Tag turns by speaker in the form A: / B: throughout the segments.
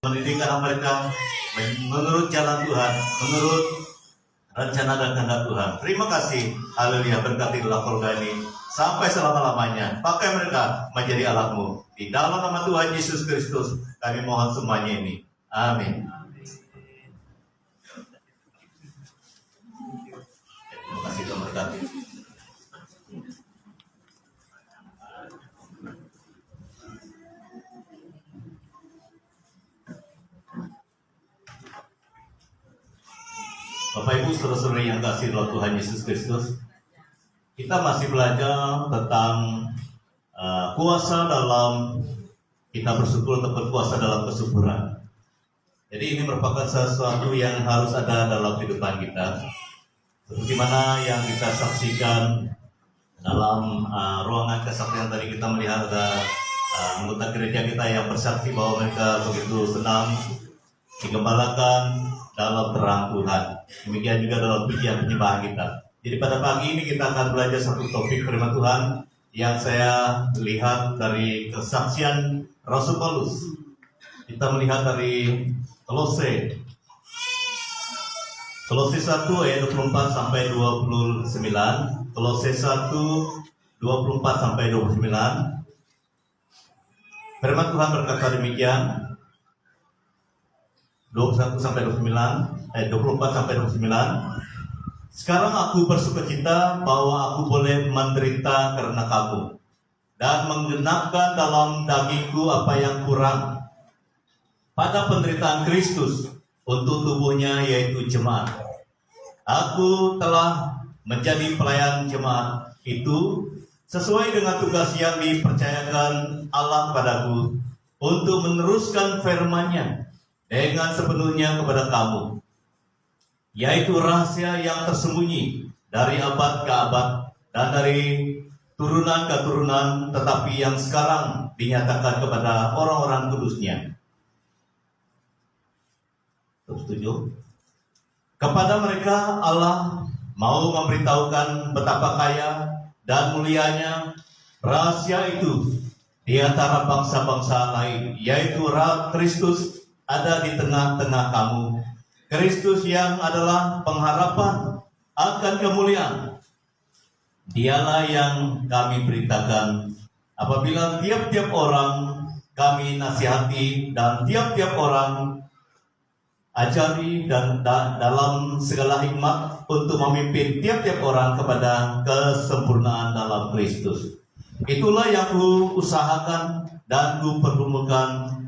A: mendidik anak mereka menurut jalan Tuhan, menurut rencana dan kehendak Tuhan. Terima kasih, haleluya, berkatilah keluarga ini sampai selama-lamanya. Pakai mereka menjadi alatmu. Di dalam nama Tuhan Yesus Kristus kami mohon semuanya ini. Amin. Terima kasih Tuhan berkati. Bapak Ibu saudara-saudara yang kasih dalam Tuhan Yesus Kristus, kita masih belajar tentang kuasa dalam kita bersyukur atau berkuasa dalam kesyukuran. Jadi ini merupakan sesuatu yang harus ada dalam kehidupan kita. Seperti mana yang kita saksikan dalam ruangan kesaksian tadi, kita melihat ada anggota gereja kita yang bersaksi bahwa mereka begitu senang digembalakan dalam terang Tuhan. Demikian juga dalam pujian penyembahan kita. Jadi pada pagi ini kita akan belajar satu topik firman Tuhan yang saya lihat dari kesaksian Rasul Paulus. Kita melihat dari Kolose 1 ayat 24 sampai 29. Kolose 1 24 sampai 29. Firman Tuhan berkata demikian. 21 sampai 29, ayat 24 sampai 29. Sekarang aku bersukacita bahwa aku boleh menderita karena kamu dan menggenapkan dalam dagingku apa yang kurang pada penderitaan Kristus untuk tubuhnya, yaitu jemaat. Aku telah menjadi pelayan jemaat itu sesuai dengan tugas yang dipercayakan Allah padaku untuk meneruskan firman-Nya dengan sepenuhnya kepada kamu, yaitu rahasia yang tersembunyi dari abad ke abad dan dari turunan ke turunan, tetapi yang sekarang dinyatakan kepada orang-orang kudusnya. Setuju? Kepada mereka Allah mau memberitahukan betapa kaya dan mulianya rahasia itu di antara bangsa-bangsa lain, yaitu Kristus ada di tengah-tengah kamu. Kristus yang adalah pengharapan akan kemuliaan. Dialah yang kami beritakan apabila tiap-tiap orang kami nasihati dan tiap-tiap orang ajari dan dalam segala hikmat untuk memimpin tiap-tiap orang kepada kesempurnaan dalam Kristus. Itulah yang ku usahakan dan ku pergumulkan,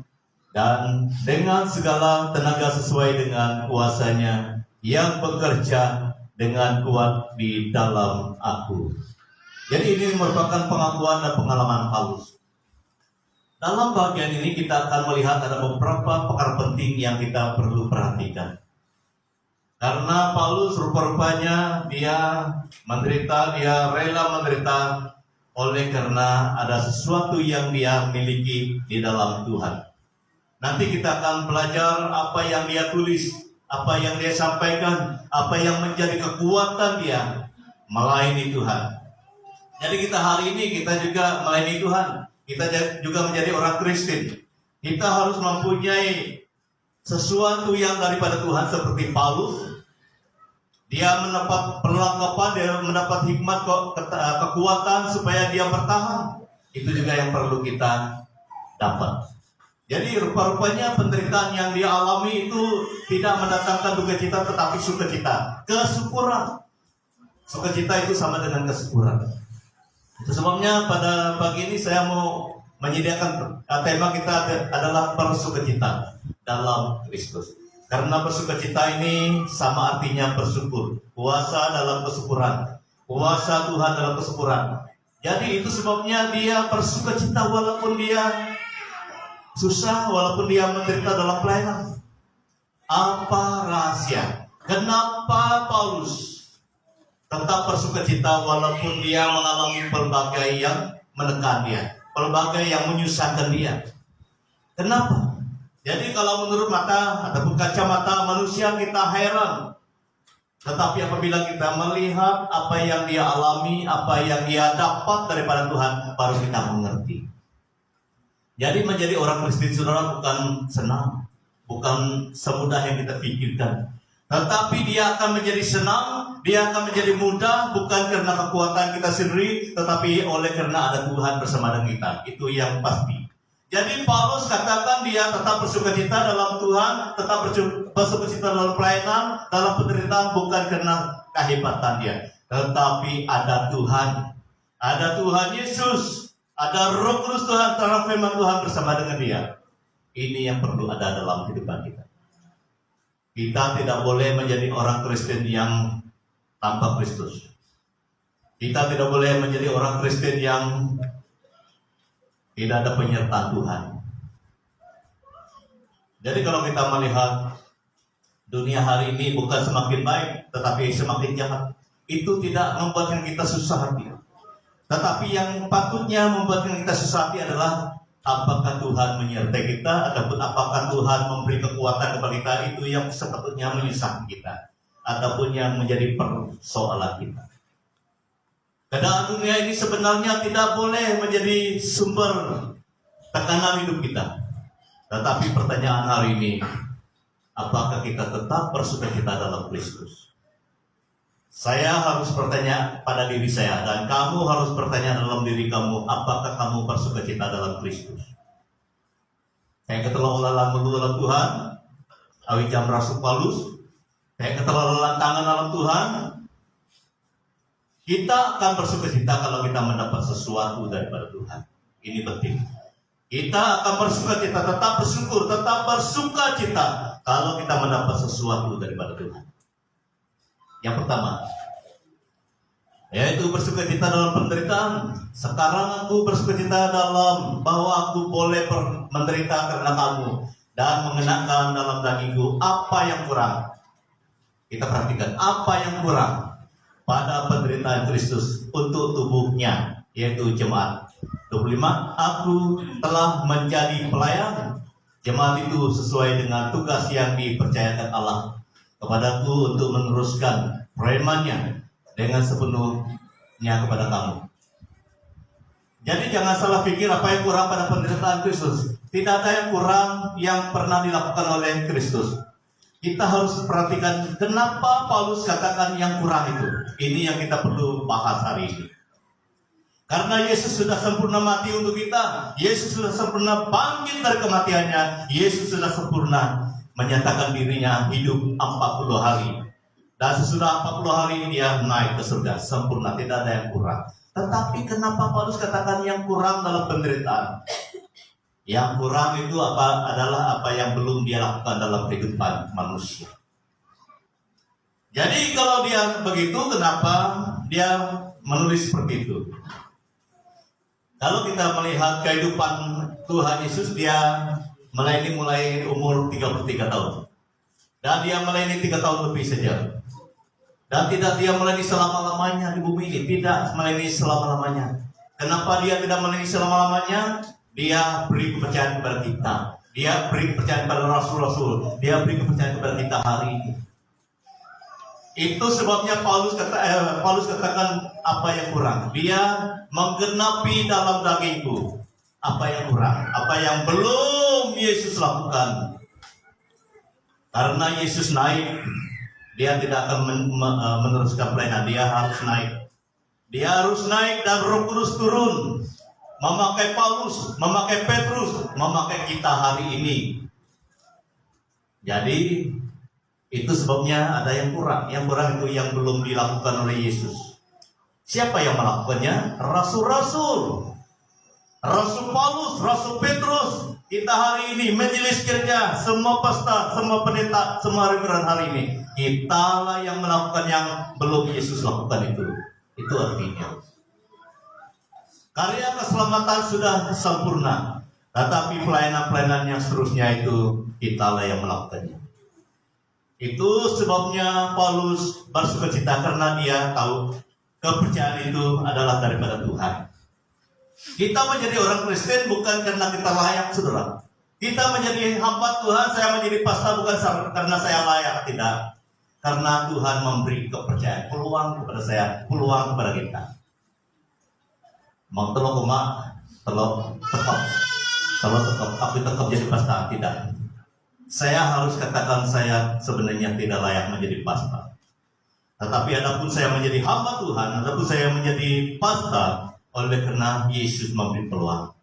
A: dan dengan segala tenaga sesuai dengan kuasanya yang bekerja dengan kuat di dalam aku. Jadi ini merupakan pengakuan dan pengalaman Paulus. Dalam bagian ini kita akan melihat ada beberapa perkara penting yang kita perlu perhatikan. Karena Paulus rupa-rupanya dia menderita, dia rela menderita oleh karena ada sesuatu yang dia miliki di dalam Tuhan. Nanti kita akan belajar apa yang dia tulis, apa yang dia sampaikan, apa yang menjadi kekuatan dia melayani Tuhan. Jadi kita hari ini kita juga melayani Tuhan. Kita juga menjadi orang Kristen. Kita harus mempunyai sesuatu yang daripada Tuhan seperti Paulus. Dia mendapat perlengkapan, dia mendapat hikmat, kekuatan supaya dia bertahan. Itu juga yang perlu kita dapat. Jadi rupa-rupanya penderitaan yang dia alami itu tidak mendatangkan duka-cita, tetapi sukacita, kesyukuran. Sukacita itu sama dengan kesyukuran. Itu sebabnya pada pagi ini saya mau menyediakan tema kita adalah bersukacita dalam Kristus. Karena bersukacita ini sama artinya bersyukur. Kuasa dalam kesyukuran. Kuasa Tuhan dalam kesyukuran. Jadi itu sebabnya dia bersukacita walaupun dia susah, walaupun dia menderita dalam pelayanan. Apa rahasia? Kenapa Paulus tetap bersukacita walaupun dia mengalami pelbagai yang menekan dia, pelbagai yang menyusahkan dia? Kenapa? Jadi kalau menurut mata ataupun kacamata manusia kita heran. Tetapi apabila kita melihat apa yang dia alami, apa yang dia dapat daripada Tuhan, baru kita mengerti. Jadi menjadi orang Kristen saudara bukan senang. bukan semudah yang kita pikirkan. Tetapi dia akan menjadi senang, dia akan menjadi mudah, bukan karena kekuatan kita sendiri, tetapi oleh karena ada Tuhan bersama dengan kita. Itu yang pasti. Jadi Paulus katakan dia tetap bersukacita dalam Tuhan, tetap bersukacita dalam pelayanan, dalam penderitaan, bukan karena kehebatan dia. Tetapi ada Tuhan. Ada Tuhan Yesus. Ada Roh Kudus Tuhan, terang firman Tuhan bersama dengan dia. Ini yang perlu ada dalam kehidupan kita. Kita tidak boleh menjadi orang Kristen yang tanpa Kristus. Kita tidak boleh menjadi orang Kristen yang tidak ada penyertaan Tuhan. Jadi kalau kita melihat dunia hari ini bukan semakin baik, tetapi semakin jahat, itu tidak membuatkan kita susah hati. Tetapi yang patutnya membuatkan kita susah hati adalah apakah Tuhan menyertai kita, ataupun apakah Tuhan memberi kekuatan kepada kita, itu yang sepatutnya menyusahkan kita, ataupun yang menjadi persoalan kita. Keadaan dunia ini sebenarnya tidak boleh menjadi sumber tekanan hidup kita. Tetapi pertanyaan hari ini, apakah kita tetap bersukacita dalam Kristus? Saya harus bertanya pada diri saya, dan kamu harus bertanya dalam diri kamu, apakah kamu bersukacita dalam Kristus? Saya ketelahuan melulu Tuhan, awi jam Rasul Paulus, saya ketelahuan tangan dalam Tuhan. Kita akan bersukacita kalau kita mendapat sesuatu daripada Tuhan. Ini penting. Kita akan bersukacita, tetap bersyukur, tetap bersukacita kalau kita mendapat sesuatu daripada Tuhan. Yang pertama, yaitu bersukacita dalam penderitaan. Sekarang aku bersukacita dalam bahwa aku boleh menderita karena kamu dan mengenakan dalam dagingku apa yang kurang. Kita perhatikan apa yang kurang pada penderitaan Kristus untuk tubuhnya, yaitu jemaat. 25, aku telah menjadi pelayan jemaat itu sesuai dengan tugas yang dipercayakan Allah kepadaku untuk meneruskan firman-Nya dengan sepenuhnya kepada kamu. Jadi jangan salah pikir apa yang kurang pada penderitaan Kristus. Tidak ada yang kurang yang pernah dilakukan oleh Kristus. Kita harus perhatikan kenapa Paulus katakan yang kurang itu. Ini yang kita perlu bahas hari ini. Karena Yesus sudah sempurna mati untuk kita. Yesus sudah sempurna bangkit dari kematiannya. Yesus sudah sempurna menyatakan dirinya hidup 40 hari. Dan sesudah 40 hari dia naik ke surga. Sempurna, tidak ada yang kurang. Tetapi kenapa Paulus katakan yang kurang dalam penderitaan? Yang kurang itu adalah apa yang belum dia lakukan dalam kehidupan manusia. Jadi kalau dia begitu, kenapa dia menulis seperti itu? Kalau kita melihat kehidupan Tuhan Yesus, dia mulai umur 33 tahun. Dan dia melayani 3 tahun lebih saja. Dan tidak dia melayani selama-lamanya di bumi ini. Tidak melayani selama-lamanya. Kenapa dia tidak melayani selama-lamanya? Dia beri kepercayaan kepada kita. Dia beri kepercayaan kepada rasul-rasul. Dia beri kepercayaan kepada kita hari ini. Itu sebabnya Paulus katakan apa yang kurang. Dia menggenapi dalam dagingku. Apa yang kurang? Apa yang belum Yesus lakukan? Karena Yesus naik, dia tidak akan meneruskan pelayanan. Dia harus naik. Dia harus naik dan Roh Kudus turun. Memakai Paulus, memakai Petrus, memakai kita hari ini. Jadi itu sebabnya ada yang kurang. Yang kurang itu yang belum dilakukan oleh Yesus. Siapa yang melakukannya? Rasul-rasul. Rasul Paulus, Rasul Petrus. Kita hari ini majelis kerja, semua pasta, semua pendeta, semua reverend hari ini. Kitalah yang melakukan yang belum Yesus lakukan itu. Itu artinya. Karya keselamatan sudah sempurna, tetapi pelayanan-pelayanan yang seterusnya itu kitalah yang melakukannya. Itu sebabnya Paulus bersukacita karena dia tahu kepercayaan itu adalah daripada Tuhan. Kita menjadi orang Kristen bukan karena kita layak, saudara. Kita menjadi hamba Tuhan, saya menjadi pastor bukan karena saya layak, tidak. Karena Tuhan memberi kepercayaan, peluang kepada saya, peluang kepada kita. Mau telok umat, telok tekap, aku tetap jadi pastor, tidak. saya harus katakan saya sebenarnya tidak layak menjadi pastor. Tetapi adapun saya menjadi hamba Tuhan, adapun saya menjadi pastor, oleh karena Yesus memberi peluang.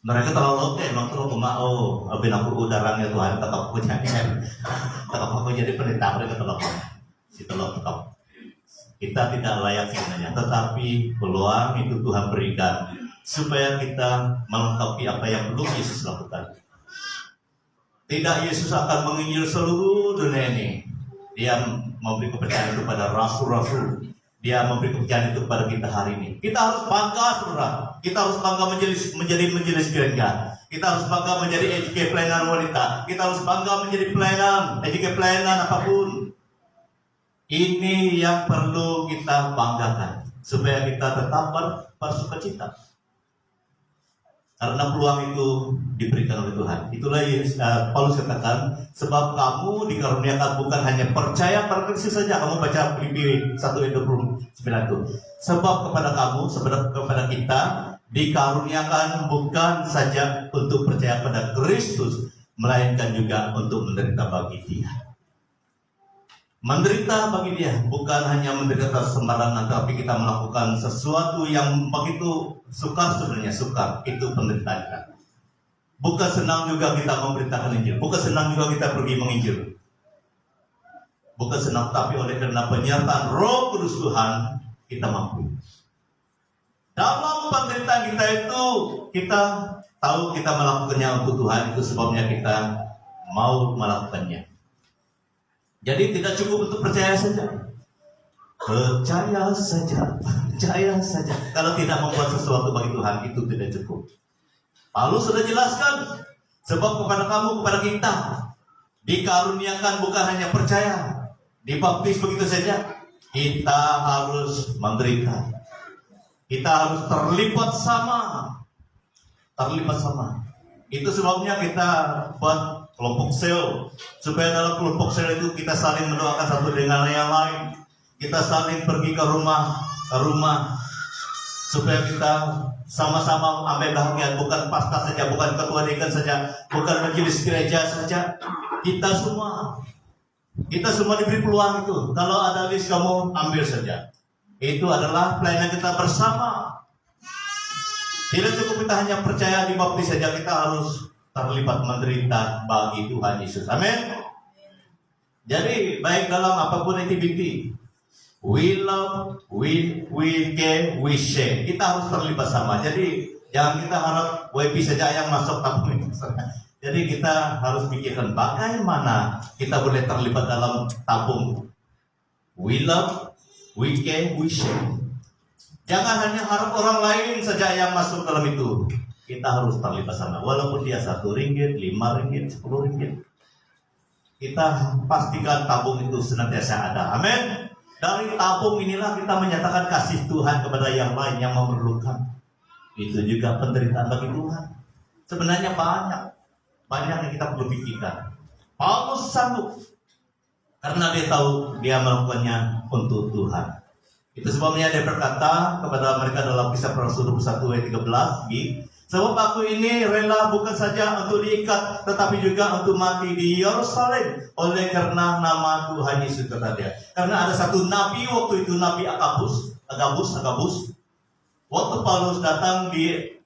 A: Mereka terlalu emang terlalu mau abin aku udaranya Tuhan tetap aku jadi pendeta mereka terlalu tetap kita tidak layak sebenarnya, tetapi peluang itu Tuhan berikan supaya kita melengkapi apa yang belum Yesus lakukan. Tidak, Yesus akan menginjil seluruh dunia ini. Dia memberi kepercayaan itu kepada rasul-rasul. Dia memberi kepercayaan itu kepada kita hari ini. Kita harus bangga, saudara. Kita harus bangga menjadi majelis gereja. Kita harus bangga menjadi EJK pelayanan wanita. Kita harus bangga menjadi pelayanan, EJK pelayanan apapun. Ini yang perlu kita banggakan supaya kita tetap bersukacita. Karena peluang itu diberikan oleh Tuhan. Itulah Paulus katakan, sebab kamu dikaruniakan bukan hanya percaya pada Kristus saja. Kamu baca Filipi 1:29 itu. Sebab kepada kita dikaruniakan bukan saja untuk percaya pada Kristus, melainkan juga untuk menderita bagi Dia. Menderita bagi Dia bukan hanya menderita sembarangan, tapi kita melakukan sesuatu yang begitu sukar, sebenarnya sukar itu penderitaan. Bukan senang juga kita memberitakan Injil, bukan senang juga kita pergi menginjil, bukan senang, tapi oleh karena penyertaan Roh Kudus Tuhan kita mampu. Dalam penderitaan kita itu kita tahu kita melakukannya untuk Tuhan, itu sebabnya kita mau melakukannya. Jadi tidak cukup untuk percaya saja. Percaya saja. Kalau tidak membuat sesuatu bagi Tuhan, itu tidak cukup. Paulus sudah jelaskan, sebab kepada kita dikaruniakan bukan hanya percaya, dibaptis begitu saja. Kita harus menderita. Kita harus terlibat sama. Itu sebabnya kita buat kelompok sel, supaya dalam kelompok sel itu kita saling mendoakan satu dengan yang lain. Kita saling pergi ke rumah, supaya kita sama-sama ambil bahagian, bukan pastor saja, bukan ketua dekan saja, bukan majelis gereja saja. Kita semua diberi peluang itu. Kalau ada list kamu ambil saja. Itu adalah pelayanan kita bersama. Tidak cukup kita hanya percaya dibaptis saja, kita harus terlibat menderita bagi Tuhan Yesus. Amin. Jadi baik dalam apapun activity, we love, we care, we share. Kita harus terlibat sama. Jadi jangan kita harap WP saja yang masuk tabung ini. Jadi kita harus pikirkan bagaimana kita boleh terlibat dalam tabung. We love, we care, we share. Jangan hanya harap orang lain saja yang masuk dalam itu. Kita harus terlibat sama, walaupun dia 1 ringgit, 5 ringgit, 10 ringgit. Kita pastikan tabung itu senantiasa ada. Amin. Dari tabung inilah kita menyatakan kasih Tuhan kepada yang lain yang memerlukan. Itu juga penderitaan bagi Tuhan. Sebenarnya banyak yang kita perlu pikirkan. Paulus sanggup karena dia tahu dia melakukannya untuk Tuhan. Itu sebabnya dia berkata kepada mereka dalam Kisah Para Rasul 21:13, sebab aku ini rela bukan saja untuk diikat, tetapi juga untuk mati di Yerusalem oleh karena nama Tuhan Yesus, kata dia. Karena ada satu nabi waktu itu, Nabi Agabus. Waktu Paulus datang di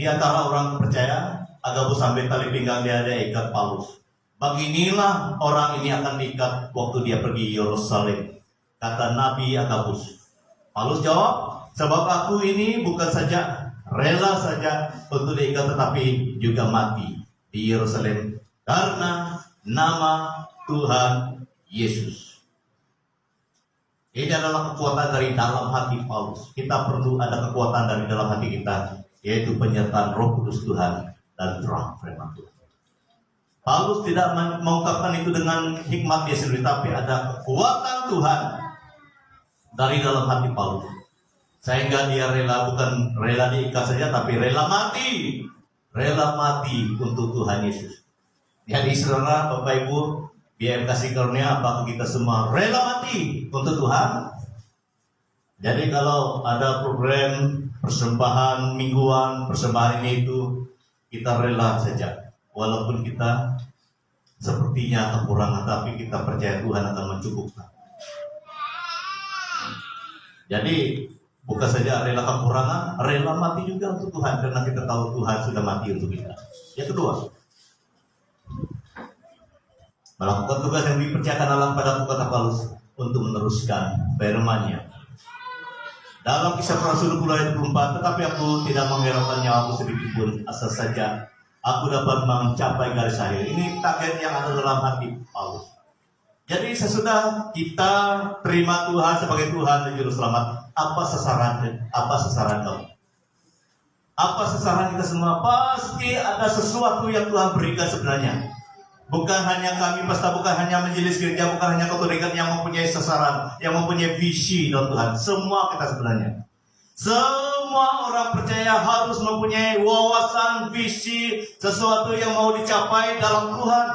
A: antara orang percaya, Agabus sampai tali pinggang dia ikat Paulus. Beginilah orang ini akan diikat waktu dia pergi Yerusalem, kata Nabi Agabus. Paulus jawab, sebab aku ini bukan saja rela saja untuk diikat, tetapi juga mati di Yerusalem karena nama Tuhan Yesus. Ini adalah kekuatan dari dalam hati Paulus. Kita perlu ada kekuatan dari dalam hati kita, yaitu penyertaan Roh Kudus Tuhan dan terang firman Tuhan. Paulus tidak mengungkapkan itu dengan hikmat dia sendiri, tapi ada kekuatan Tuhan dari dalam hati Paulus. Sehingga dia bukan rela diikat saja, tapi rela mati untuk Tuhan Yesus. Jadi saudara, Bapak Ibu, biar kasih karunia apakah kita semua rela mati untuk Tuhan? Jadi kalau ada program persembahan mingguan, persembahan ini itu, kita rela saja. walaupun kita sepertinya kekurangan, tapi kita percaya Tuhan akan mencukupkan. Jadi bukan saja rela kekurangan, rela mati juga untuk Tuhan, karena kita tahu Tuhan sudah mati untuk kita. Yang kedua, melakukan tugas yang dipercayakan Allah pada kata Paulus untuk meneruskan firman-Nya. Dalam Kisah para Rasul 20 ayat 24, tetapi aku tidak menghiraukan nyawaku sedikit pun, asal saja aku dapat mencapai garis akhir. Ini target yang ada dalam hati Paulus. Jadi sesudah kita terima Tuhan sebagai Tuhan dan Juru Selamat, apa sasaran kamu? Apa sasaran kita semua? Pasti ada sesuatu yang Tuhan berikan sebenarnya. Bukan hanya kami pesta, bukan hanya majelis gereja, bukan hanya katolik yang mempunyai sasaran, yang mempunyai visi dalam Tuhan. Semua kita sebenarnya. Semua orang percaya harus mempunyai wawasan, visi, sesuatu yang mau dicapai dalam Tuhan.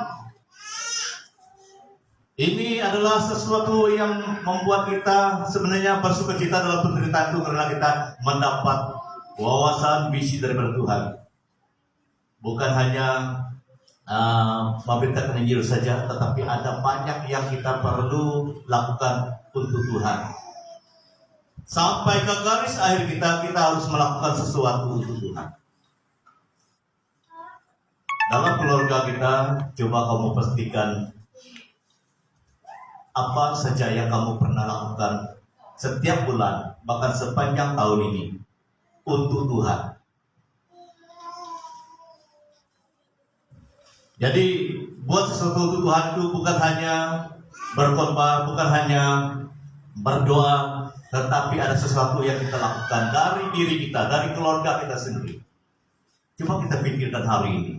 A: Ini adalah sesuatu yang membuat kita sebenarnya bersukacita dalam penderitaan itu, karena kita mendapat wawasan, visi daripada Tuhan. Bukan hanya memberitakan Injil saja, tetapi ada banyak yang kita perlu lakukan untuk Tuhan. Sampai ke garis akhir kita harus melakukan sesuatu untuk Tuhan. Dalam keluarga kita, coba kamu pastikan apa saja yang kamu pernah lakukan setiap bulan, bahkan sepanjang tahun ini untuk Tuhan. Jadi buat sesuatu untuk Tuhan itu bukan hanya berkorban, bukan hanya berdoa, tetapi ada sesuatu yang kita lakukan dari diri kita, dari keluarga kita sendiri. Coba kita pikirkan hari ini.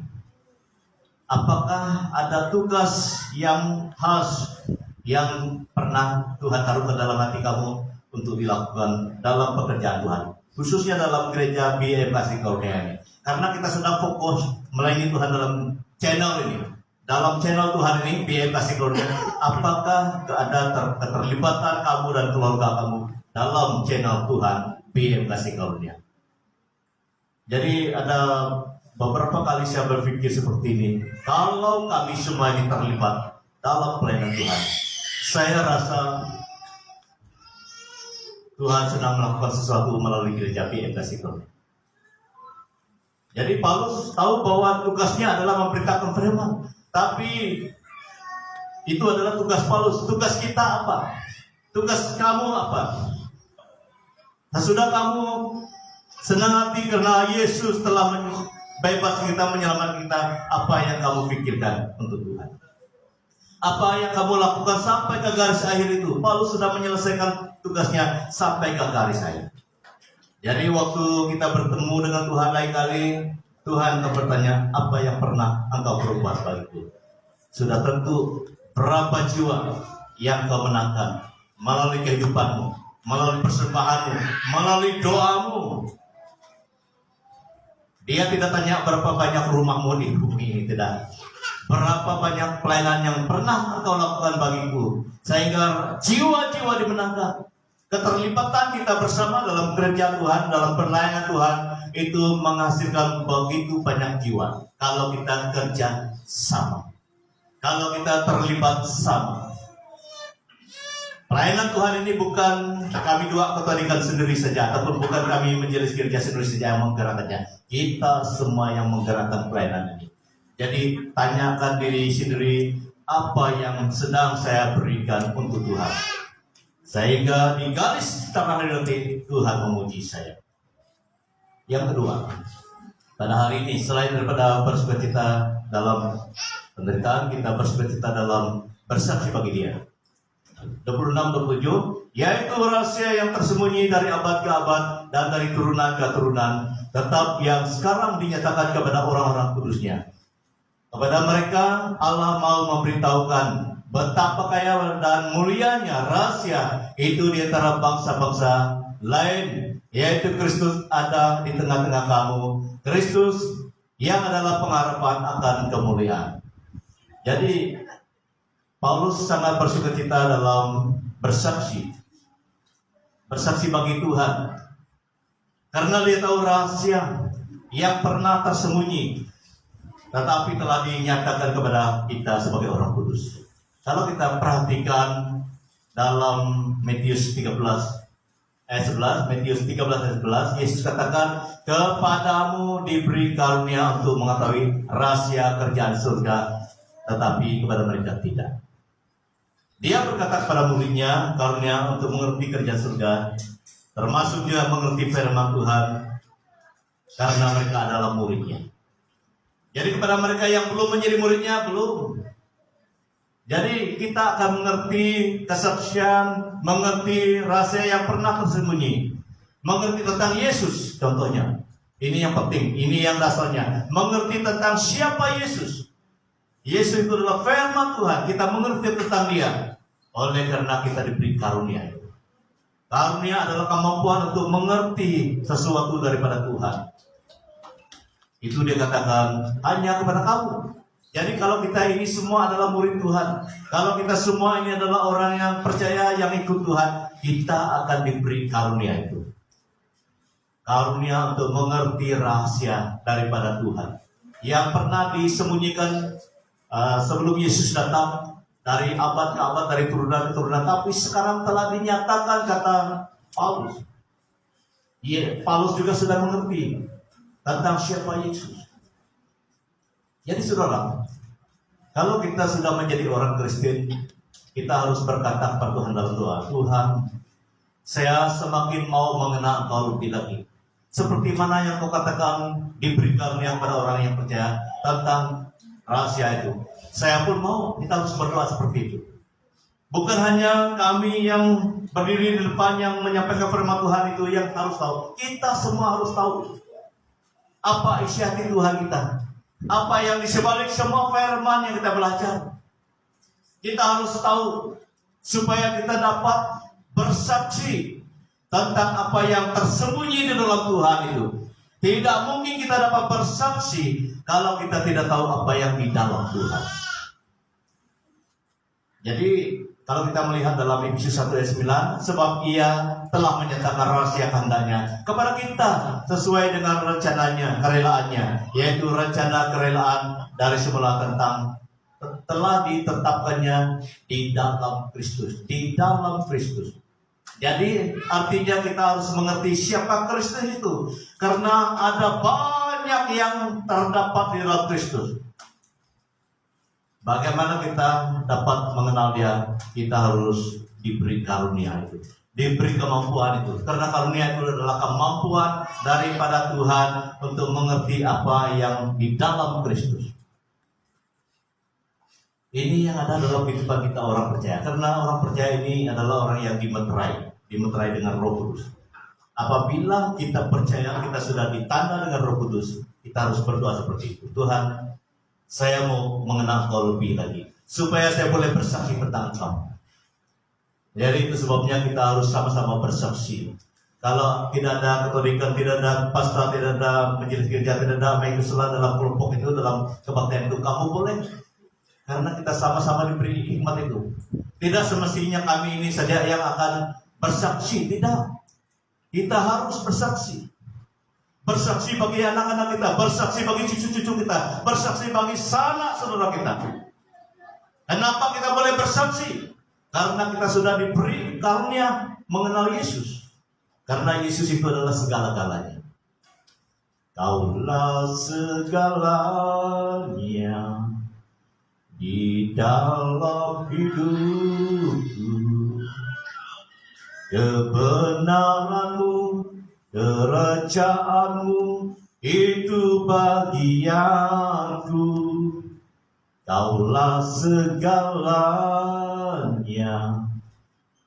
A: Apakah ada tugas yang khas yang pernah Tuhan taruhkan dalam hati kamu untuk dilakukan dalam pekerjaan Tuhan, khususnya dalam gereja BIM Kasih Karunia ini? Karena kita sedang fokus melayani Tuhan dalam channel ini, dalam channel Tuhan ini, BIM Kasih Karunia. Apakah ada keterlibatan kamu dan keluarga kamu dalam channel Tuhan BIM Kasih Karunia? Jadi ada beberapa kali saya berpikir seperti ini. Kalau kami semua ini terlibat dalam pelayanan Tuhan, saya rasa Tuhan sedang melakukan sesuatu melalui gereja BIM Kasih Karunia. Jadi Paulus tahu bahwa tugasnya adalah memberitakan firman. Tapi itu adalah tugas Paulus. Tugas kita apa? Tugas kamu apa? Sesudah kamu senang hati karena Yesus telah bebas kita, menyelamatkan kita, apa yang kamu pikirkan untuk Tuhan? Apa yang kamu lakukan sampai ke garis akhir itu? Paulus sudah menyelesaikan tugasnya sampai ke garis akhir. Jadi waktu kita bertemu dengan Tuhan lain kali, Tuhan akan bertanya, apa yang pernah engkau berbuat bagiku? Sudah tentu berapa jiwa yang kau menangkan melalui kehidupanmu, melalui persembahanmu, melalui doamu. Dia tidak tanya berapa banyak rumahmu di bumi ini, tidak. Berapa banyak pelayanan yang pernah engkau lakukan bagiku, sehingga jiwa-jiwa dimenangkan. Keterlibatan kita bersama dalam kerja Tuhan, dalam pelayanan Tuhan, itu menghasilkan begitu banyak jiwa. Kalau kita kerja sama, kalau kita terlibat sama. Pelayanan Tuhan ini bukan kami dua ketolikan sendiri saja, ataupun bukan kami majelis gereja sendiri saja yang menggerakkannya. Kita semua yang menggerakkan pelayanan ini. Jadi tanyakan diri sendiri, apa yang sedang saya berikan untuk Tuhan, sehingga di garis tengah nanti Tuhan memuji saya. Yang kedua, pada hari ini selain daripada bersukacita dalam penderitaan, kita bersukacita dalam bersaksi bagi Dia. 26-27, yaitu rahasia yang tersembunyi dari abad ke abad dan dari turunan ke turunan, tetap yang sekarang dinyatakan kepada orang-orang kudus-Nya. Kepada mereka Allah mau memberitahukan betapa kaya dan mulianya rahasia itu di antara bangsa-bangsa lain, yaitu Kristus ada di tengah-tengah kamu, Kristus yang adalah pengharapan akan kemuliaan. Jadi Paulus sangat bersukacita dalam bersaksi bagi Tuhan, karena dia tahu rahasia yang pernah tersembunyi, tetapi telah dinyatakan kepada kita sebagai orang kudus. Kalau kita perhatikan dalam Matius 13 ayat 11, Matius 13 ayat 11, Yesus katakan, kepadamu diberi karunia untuk mengetahui rahasia kerjaan surga, tetapi kepada mereka tidak. Dia berkata kepada muridnya, karunia untuk mengerti kerjaan surga, termasuk juga mengerti firman Tuhan, karena mereka adalah muridnya. Jadi kepada mereka yang belum menjadi muridnya, belum. Jadi kita akan mengerti kesaksian, mengerti rahasia yang pernah tersembunyi, mengerti tentang Yesus contohnya. Ini yang penting, ini yang dasarnya. Mengerti tentang siapa Yesus. Yesus itu adalah firman Tuhan, kita mengerti tentang dia. Oleh karena kita diberi karunia. Karunia adalah kemampuan untuk mengerti sesuatu daripada Tuhan. Itu dia katakan hanya kepada kamu. Jadi kalau kita ini semua adalah murid Tuhan, kalau kita semua ini adalah orang yang percaya, yang ikut Tuhan, kita akan diberi karunia itu. Karunia untuk mengerti rahasia daripada Tuhan yang pernah disembunyikan sebelum Yesus datang dari abad ke abad, dari turunan ke turunan, tapi sekarang telah dinyatakan, kata Paulus. Paulus juga sudah mengerti tentang siapa Yesus. Jadi saudara, kalau kita sudah menjadi orang Kristen, kita harus berkata kepada Tuhan dalam doa, Tuhan, saya semakin mau mengenal Engkau lebih lagi. Seperti mana yang Kau katakan diberikan yang pada orang yang percaya tentang rahasia itu. Saya pun mau, kita harus berdoa seperti itu. Bukan hanya kami yang berdiri di depan yang menyampaikan firman Tuhan itu yang harus tahu. Kita semua harus tahu apa isi hati Tuhan kita, apa yang disebalik semua firman yang kita belajar. Kita harus tahu supaya kita dapat bersaksi tentang apa yang tersembunyi di dalam Tuhan itu. Tidak mungkin kita dapat bersaksi kalau kita tidak tahu apa yang di dalam Tuhan. Jadi kalau kita melihat dalam Efesus 1 ayat 9, sebab ia telah menyatakan rahasia kehendaknya kepada kita sesuai dengan rencananya, kerelaannya, yaitu rencana kerelaan dari semula tentang telah ditetapkannya di dalam Kristus, di dalam Kristus. Jadi artinya kita harus mengerti siapa Kristus itu, karena ada banyak yang terdapat di dalam Kristus. Bagaimana kita dapat mengenal dia? Kita harus diberi karunia itu, diberi kemampuan itu. Karena karunia itu adalah kemampuan daripada Tuhan untuk mengerti apa yang di dalam Kristus. Ini yang ada dalam kehidupan kita orang percaya. Karena orang percaya ini adalah orang yang dimeterai dengan Roh Kudus. Apabila kita percaya kita sudah ditanda dengan Roh Kudus, kita harus berdoa seperti itu. Tuhan, saya mau mengenal Kau lebih lagi, supaya saya boleh bersaksi tentang Kau. Jadi itu sebabnya kita harus sama-sama bersaksi. Kalau tidak ada katolikan, tidak ada pastor, tidak ada majelis gereja, tidak ada mengikuti dalam kelompok itu, dalam kebaktian itu, kamu boleh. Karena kita sama-sama diberi hikmat itu. Tidak semestinya kami ini saja yang akan bersaksi, tidak. Kita harus bersaksi. Bersaksi bagi anak-anak kita, bersaksi bagi cucu-cucu kita, bersaksi bagi sanak saudara kita. Kenapa kita boleh bersaksi? Karena kita sudah diberi karunia mengenal Yesus. Karena Yesus itu adalah segala-galanya. Kaulah segalanya di dalam hidupku. Kebenaranmu, kerajaanmu itu bagianku. Kaulah segalanya.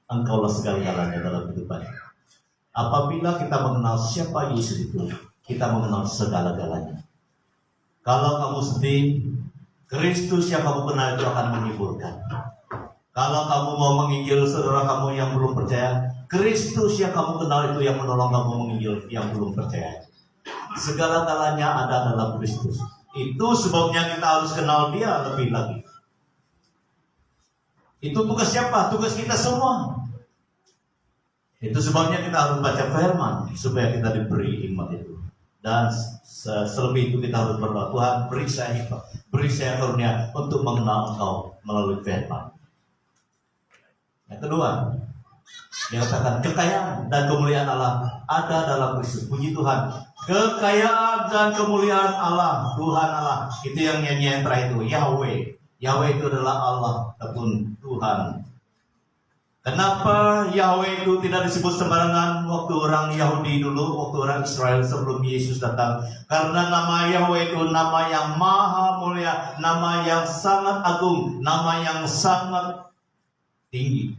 A: Engkaulah segala-galanya dalam kehidupan. Apabila kita mengenal siapa Yesus itu, kita mengenal segala-galanya. Kalau kamu sedih, Kristus yang kamu kenal itu akan menghiburkan. Kalau kamu mau menginjil saudara kamu yang belum percaya, Kristus yang kamu kenal itu yang menolong kamu menginjil yang belum percaya. Segala-galanya ada dalam Kristus. Itu sebabnya kita harus kenal dia lebih lagi. Itu tugas siapa? Tugas kita semua. Itu sebabnya kita harus baca firman supaya kita diberi hikmat itu. Dan selebih itu kita harus berdoa, Tuhan beri saya hikmat, beri saya karunia untuk mengenal Engkau melalui firman. Yang kedua, dia katakan kekayaan dan kemuliaan Allah ada dalam Kristus. Puji Tuhan, kekayaan dan kemuliaan Allah, Tuhan Allah. Itu yang nyanyian terakhir itu, Yahweh. Yahweh itu adalah Allah ataupun Tuhan. Kenapa Yahweh itu tidak disebut sembarangan waktu orang Yahudi dulu, waktu orang Israel sebelum Yesus datang? Karena nama Yahweh itu nama yang maha mulia, nama yang sangat agung, nama yang sangat tinggi.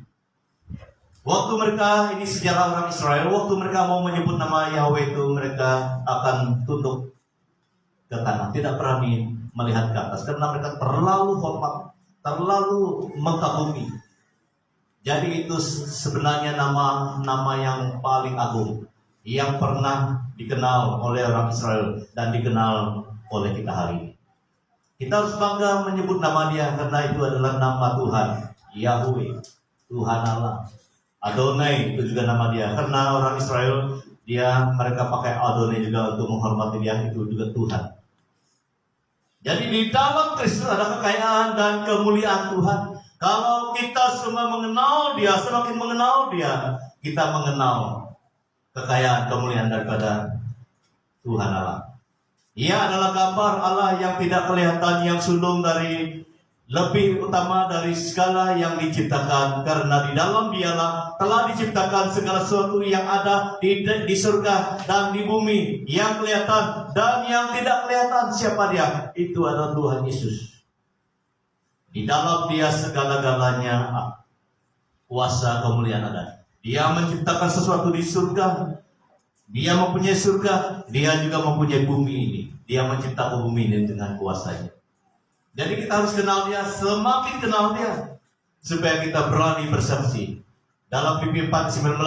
A: Waktu mereka, ini sejarah orang Israel, waktu mereka mau menyebut nama Yahweh itu, mereka akan tunduk ke tanah, tidak berani melihat ke atas, karena mereka terlalu hormat, terlalu mengagumi. Jadi itu sebenarnya nama yang paling agung, yang pernah dikenal oleh orang Israel dan dikenal oleh kita hari ini. Kita harus bangga menyebut nama dia, karena itu adalah nama Tuhan, Yahweh, Tuhan Allah. Adonai itu juga nama dia, karena orang Israel mereka pakai Adonai juga untuk menghormati dia, itu juga Tuhan. Jadi di dalam Kristus ada kekayaan dan kemuliaan Tuhan. Kalau kita semua mengenal dia, semakin mengenal dia, kita mengenal kekayaan kemuliaan daripada Tuhan Allah. Ia adalah gambar Allah yang tidak kelihatan, yang sulung dari lebih utama dari segala yang diciptakan, karena di dalam dialah telah diciptakan segala sesuatu yang ada di surga dan di bumi, yang kelihatan dan yang tidak kelihatan. Siapa dia? Itu adalah Tuhan Yesus. Di dalam dia segala-galanya kuasa kemuliaan ada. Dia menciptakan sesuatu di surga, dia mempunyai surga, dia juga mempunyai bumi ini. Dia menciptakan bumi ini dengan kuasanya. Jadi kita harus kenal dia, semakin kenal dia, supaya kita berani bersaksi. Dalam Filipi 4:19,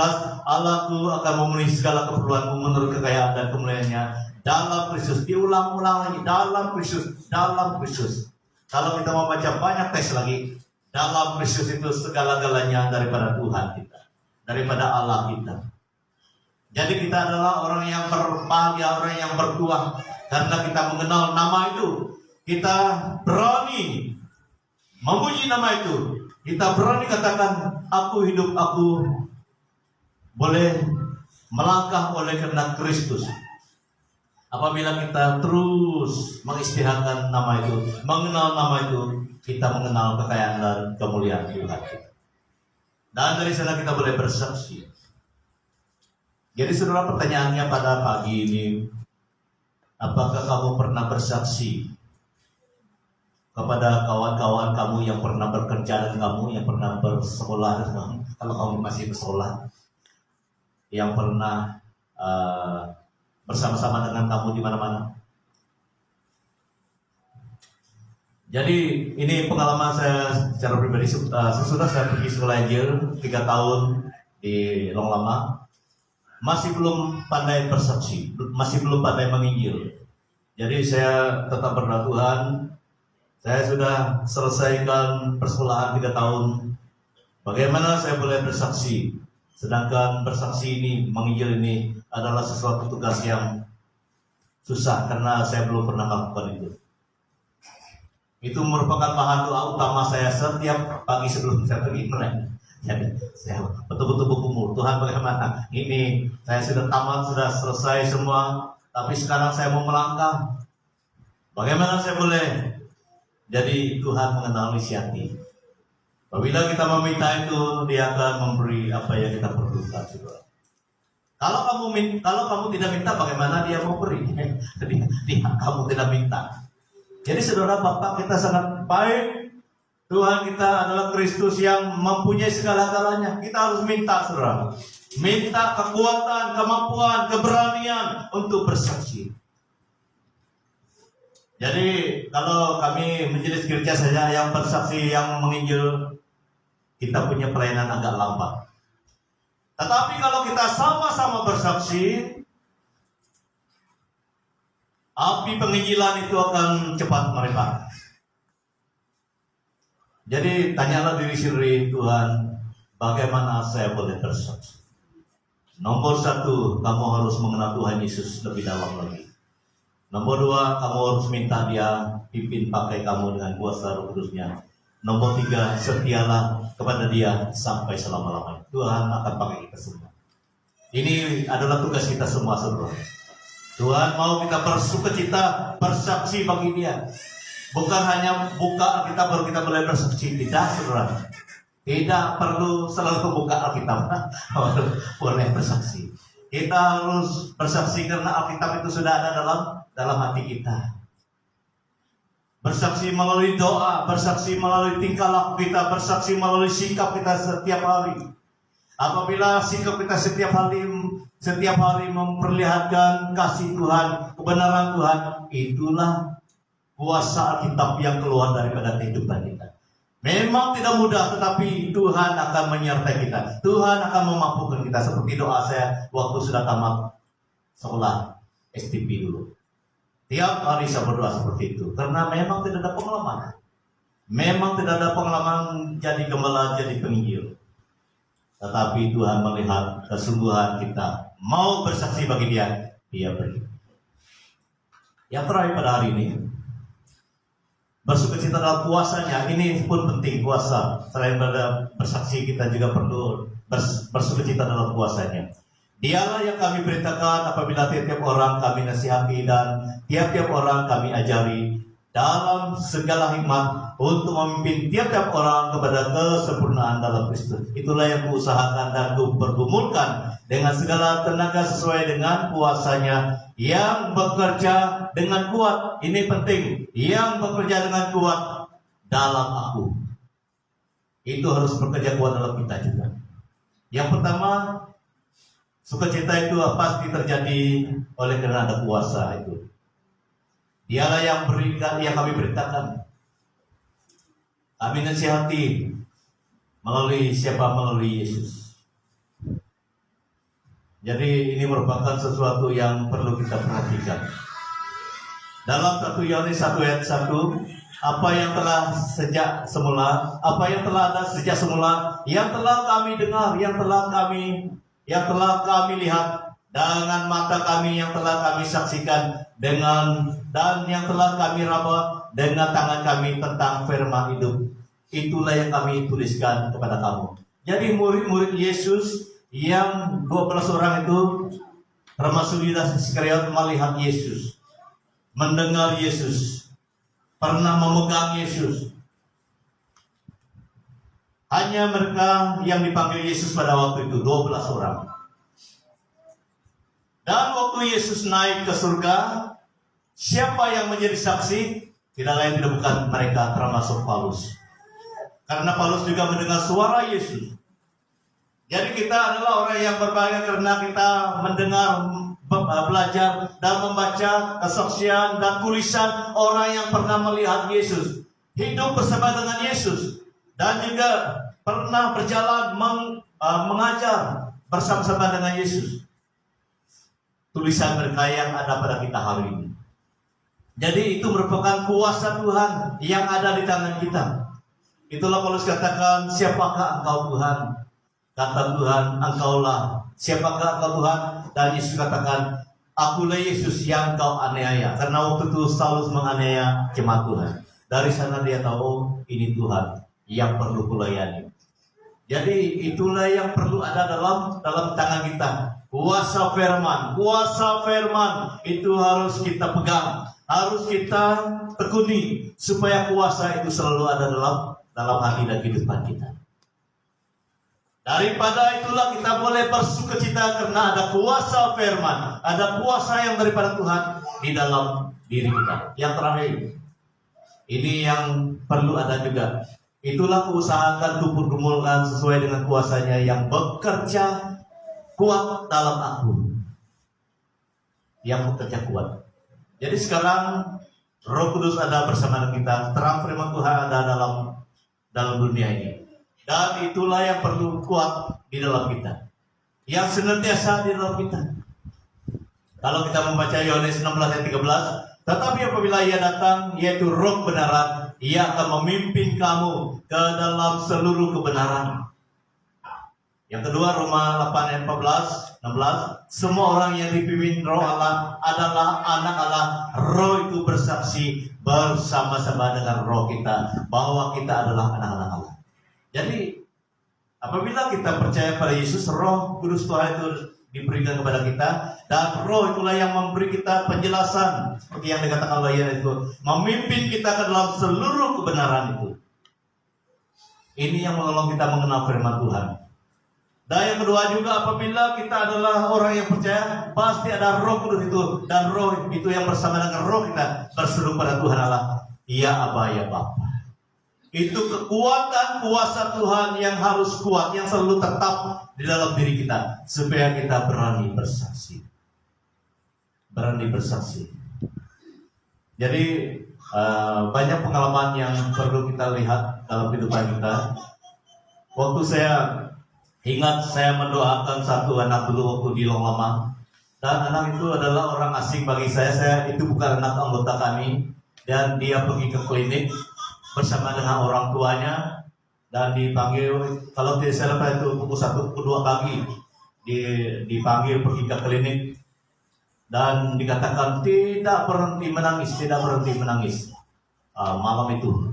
A: Allahku akan memenuhi segala keperluanmu menurut kekayaan dan kemuliaannya dalam Kristus. Diulang-ulang lagi, dalam Kristus, dalam Kristus. Kalau kita mau baca banyak teks lagi, dalam Kristus itu segala-galanya daripada Tuhan kita, daripada Allah kita. Jadi kita adalah orang yang berbahagia, orang yang bertuah, karena kita mengenal nama itu. Kita berani memuji nama itu. Kita berani katakan, aku hidup, aku boleh melangkah oleh karena Kristus. Apabila kita terus mengistihakan nama itu, mengenal nama itu, kita mengenal kekayaan dan kemuliaan Tuhan. Dan dari sana kita boleh bersaksi. Jadi saudara, pertanyaannya pada pagi ini, apakah kamu pernah bersaksi kepada kawan-kawan kamu yang pernah bekerja dengan kamu, yang pernah bersekolah dengan kamu, kalau kamu masih bersekolah, yang pernah bersama-sama dengan kamu di mana-mana. Jadi ini pengalaman saya secara pribadi. Sesudah saya pergi sekolah Injil 3 tahun di Long Lama, masih belum pandai bersaksi, masih belum pandai menginjil. Jadi saya tetap berdoa, Tuhan, saya sudah selesaikan persekolahan 3 tahun. Bagaimana saya boleh bersaksi? Sedangkan bersaksi ini, menginjil ini adalah sesuatu tugas yang susah, karena saya belum pernah melakukan itu. Itu merupakan bahan doa utama saya setiap pagi sebelum saya pergi mulai. Jadi saya betul-betul bergumul, Tuhan bagaimana? Ini saya sudah tamat, sudah selesai semua, tapi sekarang saya mau melangkah. Bagaimana saya boleh? Jadi Tuhan mengenal isi hati. Apabila kita meminta itu, Dia akan memberi apa yang kita perlukan, saudara. Kalau kamu tidak minta, bagaimana Dia mau beri? Kamu tidak minta. Jadi saudara, Bapak kita sangat baik. Tuhan kita adalah Kristus yang mempunyai segala-galanya. Kita harus minta, saudara. Minta kekuatan, kemampuan, keberanian untuk bersaksi. Jadi kalau kami menjadi gereja saja yang bersaksi, yang menginjil, kita punya pelayanan agak lambat. Tetapi kalau kita sama-sama bersaksi, api penginjilan itu akan cepat merebak. Jadi tanyalah diri sendiri, Tuhan, bagaimana saya boleh bersaksi? Nomor 1, kamu harus mengenal Tuhan Yesus lebih dalam lagi. Nomor 2, kamu harus minta Dia pimpin pakai kamu dengan kuasa Roh Kudus-Nya. Nomor 3, setialah kepada Dia sampai selama-lamanya. Tuhan akan pakai kita semua. Ini adalah tugas kita semua, saudara. Tuhan mau kita bersukacita, bersaksi bagi Dia. Bukan hanya buka Alkitab baru kita boleh bersaksi. Tidak, saudara. Tidak perlu selalu buka Alkitab boleh bersaksi. Kita harus bersaksi karena Alkitab itu sudah ada dalam hati kita. Bersaksi melalui doa, bersaksi melalui tingkah laku kita, bersaksi melalui sikap kita setiap hari. Apabila sikap kita setiap hari memperlihatkan kasih Tuhan, kebenaran Tuhan, itulah kuasa Alkitab yang keluar daripada kehidupan kita. Memang tidak mudah, tetapi Tuhan akan menyertai kita. Tuhan akan memampukan kita. Seperti doa saya waktu sudah tamat sekolah STP dulu. Tiap hari saya berdoa seperti itu, karena memang tidak ada pengalaman. Memang tidak ada pengalaman jadi gembala, jadi penginjil. Tetapi Tuhan melihat kesungguhan kita mau bersaksi bagi Dia, Dia beri. Yang terakhir pada hari ini, bersukacita dalam puasanya. Ini pun penting, puasa. Selain pada bersaksi, kita juga perlu bersukacita dalam puasanya. Dialah yang kami beritakan apabila tiap-tiap orang kami nasihati dan tiap-tiap orang kami ajari dalam segala hikmat untuk memimpin tiap-tiap orang kepada kesempurnaan dalam Kristus. Itulah yang kuusahakan dan kupergumulkan dengan segala tenaga sesuai dengan kuasanya yang bekerja dengan kuat. Ini penting, yang bekerja dengan kuat dalam aku. Itu harus bekerja kuat dalam kita juga. Yang pertama, sukacita itu pasti terjadi oleh karena ada kuasa itu. Dialah yang kami beritakan. Kami nasihati melalui siapa? Melalui Yesus. Jadi ini merupakan sesuatu yang perlu kita perhatikan. Dalam 1 Yohanes 1 ayat 1, apa yang telah ada sejak semula, yang telah kami dengar, yang telah kami lihat dengan mata kami, yang telah kami saksikan dan yang telah kami raba dengan tangan kami tentang firman hidup. Itulah yang kami tuliskan kepada kamu. Jadi murid-murid Yesus yang 12 orang itu, termasuk Yudas Iskariot, melihat Yesus, mendengar Yesus, pernah memegang Yesus. Hanya mereka yang dipanggil Yesus pada waktu itu, 12 orang. Dan waktu Yesus naik ke surga, siapa yang menjadi saksi? Tidak lain tidak bukan mereka, termasuk Paulus. Karena Paulus juga mendengar suara Yesus. Jadi kita adalah orang yang berbahagia karena kita mendengar, belajar dan membaca kesaksian dan tulisan orang yang pernah melihat Yesus, hidup bersama dengan Yesus, dan juga pernah berjalan mengajar bersama-sama dengan Yesus. Tulisan mereka yang ada pada kita hari ini. Jadi itu merupakan kuasa Tuhan yang ada di tangan kita. Itulah Paulus katakan, siapakah engkau Tuhan? Kata Tuhan, engkaulah. Siapakah engkau Tuhan? Dan Yesus katakan, akulah Yesus yang kau aniaya. Karena waktu itu Saulus menganiaya jemaat Tuhan. Dari sana dia tahu, ini Tuhan yang perlu kulayani. Jadi itulah yang perlu ada dalam tangan kita. Kuasa firman itu harus kita pegang, harus kita tekuni supaya kuasa itu selalu ada dalam hati dan kehidupan kita. Daripada itulah kita boleh bersukacita karena ada kuasa firman, ada kuasa yang daripada Tuhan di dalam diri kita. Yang terakhir, ini yang perlu ada juga. Itulah kuusahakan kupergumulkan sesuai dengan kuasanya yang bekerja kuat dalam aku. Yang bekerja kuat. Jadi sekarang Roh Kudus ada bersama kita, terang firman Tuhan ada dalam dunia ini. Dan itulah yang perlu kuat di dalam kita, yang senantiasa di dalam kita. Kalau kita membaca Yohanes 16 ayat 13, tetapi apabila Ia datang, yaitu Roh kebenaran, Ia akan memimpin kamu ke dalam seluruh kebenaran. Yang kedua, Roma 8 ayat 16, semua orang yang dipimpin Roh Allah adalah anak Allah. Roh itu bersaksi bersama-sama dengan roh kita bahwa kita adalah anak-anak Allah. Jadi apabila kita percaya pada Yesus, Roh Kudus Tuhan itu diberikan kepada kita, dan Roh itulah yang memberi kita penjelasan seperti yang dikatakan oleh Yesus itu, memimpin kita ke dalam seluruh kebenaran itu. Ini yang menolong kita mengenal firman Tuhan. Dan yang kedua juga, apabila kita adalah orang yang percaya, pasti ada Roh Kudus itu, dan Roh itu yang bersama dengan Roh kita berseru pada Tuhan Allah, ya Aba, ya Bapa. Itu kekuatan kuasa Tuhan yang harus kuat, yang selalu tetap di dalam diri kita, supaya kita berani bersaksi. Berani bersaksi. Jadi banyak pengalaman yang perlu kita lihat dalam kehidupan kita. Waktu saya ingat, saya mendoakan satu anak dulu waktu di Longlama, dan anak itu adalah orang asing bagi saya. Saya itu bukan anak anggota kami, dan dia pergi ke klinik bersama dengan orang tuanya, dan dipanggil, kalau tidak salah itu pukul 1, pukul 2 pagi dipanggil pergi ke klinik, dan dikatakan tidak berhenti menangis malam itu.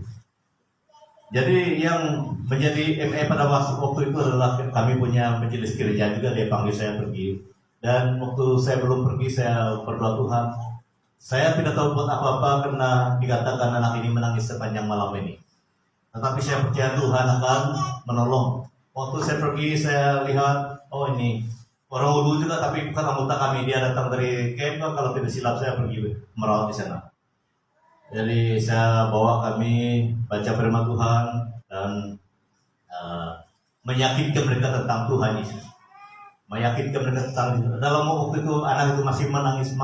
A: Jadi yang menjadi ME pada waktu itu adalah kami punya majelis gereja juga, dia panggil saya pergi. Dan waktu saya belum pergi, saya berdoa, Tuhan, saya tidak tahu buat apa-apa karena dikatakan anak ini menangis sepanjang malam ini. Tetapi saya percaya Tuhan akan menolong. Waktu saya pergi, saya lihat, oh ini orang Ulu juga tapi bukan anggota kami, dia datang dari camp, kalau tidak silap saya pergi merawat di sana. Jadi saya bawa kami baca firman Tuhan dan meyakinkan mereka tentang Tuhan Yesus. Meyakinkan mereka tentang Yesus. Dalam waktu itu anak itu masih menangis.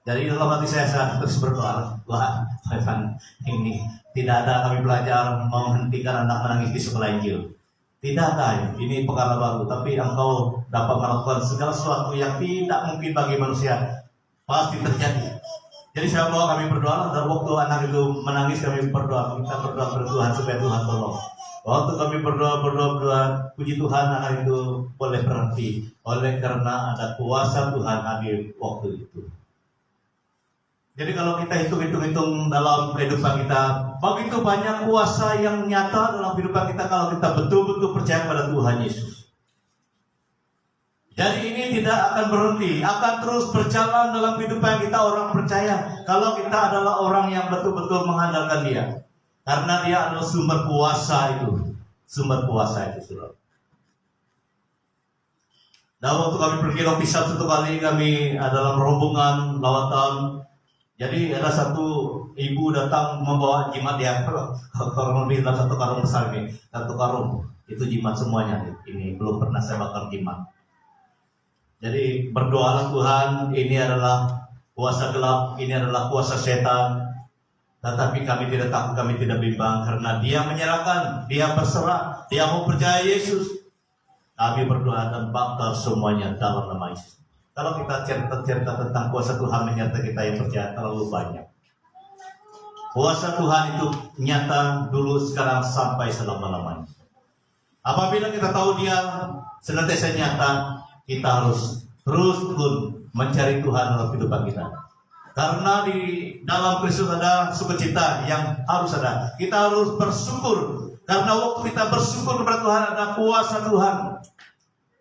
A: Jadi dalam hati saya terus berdoa, Tuhan, ini tidak ada kami belajar menghentikan anak menangis di sekolah Injil. Tidak ada, ini perkara baru. Tapi Engkau dapat melakukan segala sesuatu yang tidak mungkin bagi manusia, pasti terjadi. Jadi saya bawa kami berdoa, dan waktu anak itu menangis kami berdoa, kita berdoa kepada Tuhan supaya Tuhan tolong. Waktu kami berdoa, puji Tuhan anak itu boleh berhenti, oleh karena ada kuasa Tuhan hadir waktu itu. Jadi kalau kita hitung dalam kehidupan kita, begitu banyak kuasa yang nyata dalam kehidupan kita kalau kita betul-betul percaya pada Tuhan Yesus. Jadi ini tidak akan berhenti, akan terus berjalan dalam kehidupan kita orang percaya. Kalau kita adalah orang yang betul-betul mengandalkan Dia, karena Dia adalah sumber kuasa itu, saudara. Dan waktu kami pergi Lopisat satu kali, kami dalam rombongan lawatan. Jadi ada satu ibu datang membawa jimat dia, kalau lebih dalam satu karung besar ini, satu karung itu jimat semuanya. Ini belum pernah saya bakar jimat. Jadi berdoalah Tuhan, ini adalah kuasa gelap, ini adalah kuasa setan. Tetapi kami tidak takut, kami tidak bimbang, karena Dia menyerahkan, Dia berserah, Dia mau percaya Yesus. Kami berdoa dan bakar semuanya dalam nama Yesus. Kalau kita cerita tentang kuasa Tuhan menyertai kita yang percaya, terlalu banyak. Kuasa Tuhan itu nyata dulu, sekarang, sampai selama-lamanya. Apabila kita tahu Dia senantiasa nyata, kita harus terus mencari Tuhan dalam kehidupan kita. Karena di dalam Kristus ada sukacita yang harus ada. Kita harus bersyukur. Karena waktu kita bersyukur kepada Tuhan, ada kuasa Tuhan.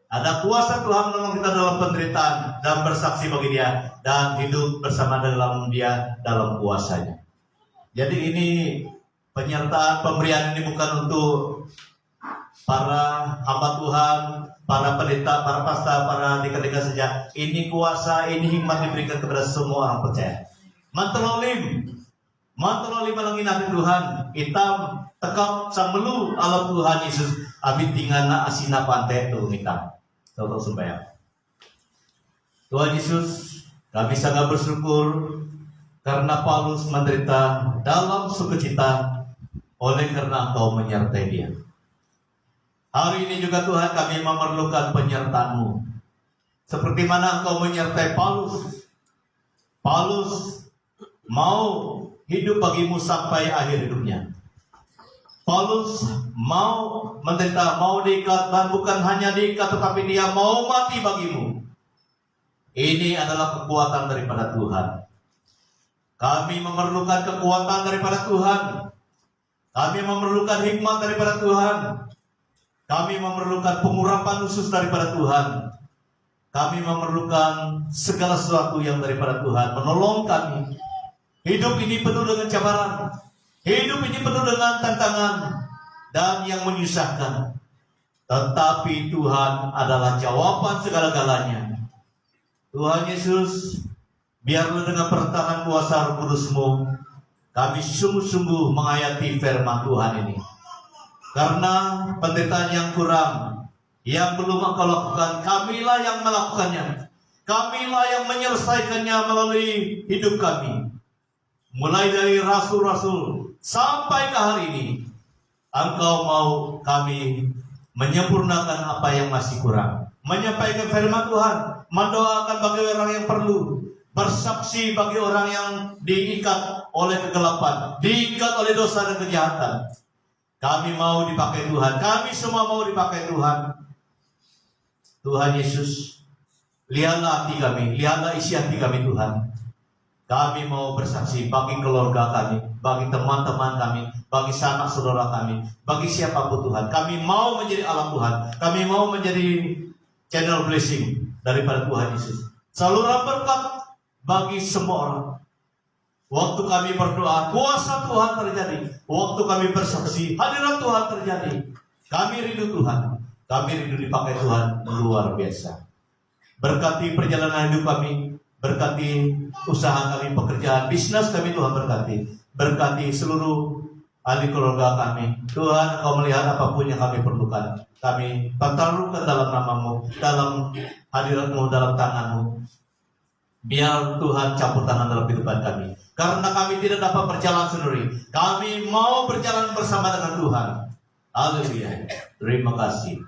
A: Ada kuasa Tuhan menolong kita dalam penderitaan dan bersaksi bagi Dia dan hidup bersama dalam Dia dalam kuasanya. Jadi ini penyertaan pemberian ini bukan untuk para hamba Tuhan, para pendeta, para pastor, para dekan-dekan saja. Ini kuasa, ini hikmat diberikan kepada semua orang percaya. Mantelolim malangin hati Tuhan. Hitam tekap samelu alam Tuhan Yesus. Abit tinggalna asina pantai tu hitam. Tahu sembahyang. Tuhan Yesus, kami sangat bersyukur karena Paulus menderita dalam sukacita oleh karena Engkau menyertai dia. Hari ini juga Tuhan, kami memerlukan penyertaan-Mu. Seperti mana Engkau menyertai Paulus. Paulus mau hidup bagi-Mu sampai akhir hidupnya. Paulus mau menderita, mau diikat, dan bukan hanya diikat tetapi dia mau mati bagimu. Ini adalah kekuatan daripada Tuhan. Kami memerlukan kekuatan daripada Tuhan. Kami memerlukan hikmat daripada Tuhan. Kami memerlukan pengurapan khusus daripada Tuhan. Kami memerlukan segala sesuatu yang daripada Tuhan menolong kami. Hidup ini penuh dengan cabaran. Hidup ini penuh dengan tantangan dan yang menyusahkan. Tetapi Tuhan adalah jawaban segala-galanya. Tuhan Yesus, biarlah dengan pertolongan kuasa Roh Kudus-Mu, kami sungguh-sungguh menghayati firman Tuhan ini. Karena penderitaan yang kurang, yang belum Engkau lakukan, kamilah yang melakukannya. Kamilah yang menyelesaikannya melalui hidup kami. Mulai dari rasul-rasul sampai ke hari ini, Engkau mau kami menyempurnakan apa yang masih kurang. Menyampaikan firman Tuhan, mendoakan bagi orang yang perlu, bersaksi bagi orang yang diikat oleh kegelapan, diikat oleh dosa dan kejahatan. Kami mau dipakai Tuhan, kami semua mau dipakai Tuhan. Tuhan Yesus, lihatlah hati kami, lihatlah isi hati kami Tuhan. Kami mau bersaksi bagi keluarga kami, bagi teman-teman kami, bagi sanak saudara kami, bagi siapapun Tuhan. Kami mau menjadi alam Tuhan, kami mau menjadi channel blessing daripada Tuhan Yesus. Saluran berkat bagi semua orang. Waktu kami berdoa, kuasa Tuhan terjadi. Waktu kami bersaksi, hadirat Tuhan terjadi. Kami rindu Tuhan. Kami rindu dipakai Tuhan luar biasa. Berkati perjalanan hidup kami, berkati usaha kami, pekerjaan, bisnis kami Tuhan berkati. Berkati seluruh ahli keluarga kami. Tuhan, Engkau melihat apapun yang kami perlukan. Kami taruhkan dalam nama-Mu, dalam hadirat-Mu, dalam tangan-Mu. Biar Tuhan campur tangan dalam kehidupan kami. Karena kami tidak dapat berjalan sendiri. Kami mau berjalan bersama dengan Tuhan. Haleluya. Terima kasih.